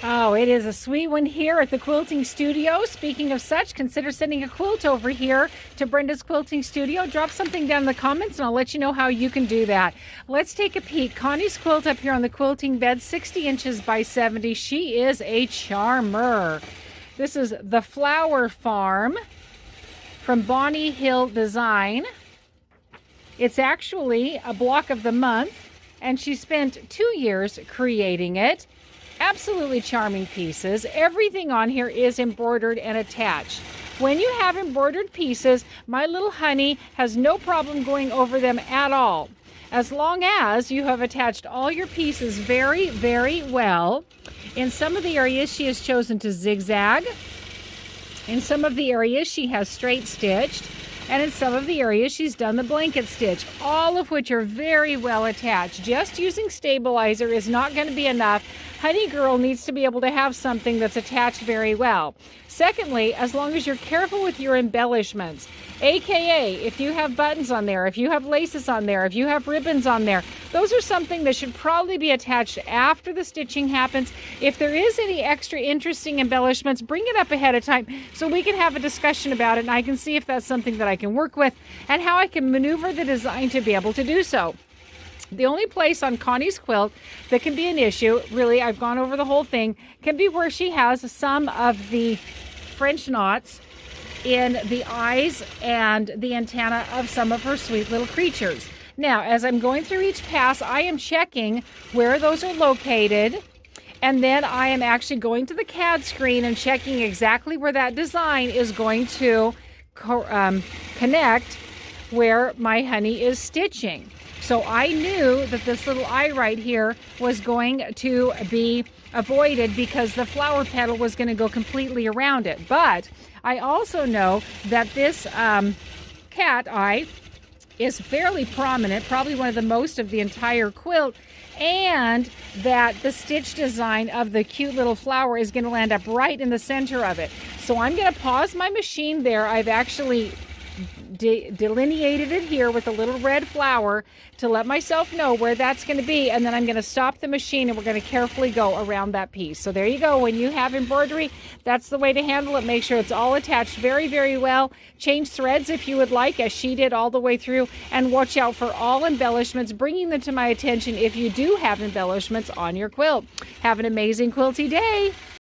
Oh, it is a sweet one here at the quilting studio. Speaking of such, consider sending a quilt over here to Brenda's quilting studio. Drop something down in the comments and I'll let you know how you can do that. Let's take a peek. Connie's quilt up here on the quilting bed, 60 inches by 70. She is a charmer. This is the Flower Farm from Bonnie Hill Design. It's actually a block of the month, and she spent 2 years creating it. Absolutely charming pieces. Everything on here is embroidered and attached. When you have embroidered pieces, my little honey has no problem going over them at all, as long as you have attached all your pieces very, very well. In some of the areas, she has chosen to zigzag. In some of the areas, she has straight stitched. And in some of the areas, she's done the blanket stitch, all of which are very well attached. Just using stabilizer is not going to be enough. Honey Girl needs to be able to have something that's attached very well. Secondly, as long as you're careful with your embellishments, AKA if you have buttons on there, if you have laces on there, if you have ribbons on there, those are something that should probably be attached after the stitching happens. If there is any extra interesting embellishments, bring it up ahead of time so we can have a discussion about it and I can see if that's something that I can work with and how I can maneuver the design to be able to do so. The only place on Connie's quilt that can be an issue, really, I've gone over the whole thing, can be where she has some of the French knots in the eyes and the antenna of some of her sweet little creatures. Now, as I'm going through each pass, I am checking where those are located, and then I am actually going to the CAD screen and checking exactly where that design is going to connect where my honey is stitching. So I knew that this little eye right here was going to be avoided because the flower petal was going to go completely around it. But I also know that this cat eye is fairly prominent, probably one of the most of the entire quilt, and that the stitch design of the cute little flower is going to land up right in the center of it. So I'm going to pause my machine there. I've actually delineated it here with a little red flower to let myself know where that's going to be, and then I'm going to stop the machine and we're going to carefully go around that piece. So there you go. When you have embroidery, that's the way to handle it. Make sure it's all attached very, very well. Change threads if you would like, as she did all the way through, and watch out for all embellishments, bringing them to my attention if you do have embellishments on your quilt. Have an amazing quilty day.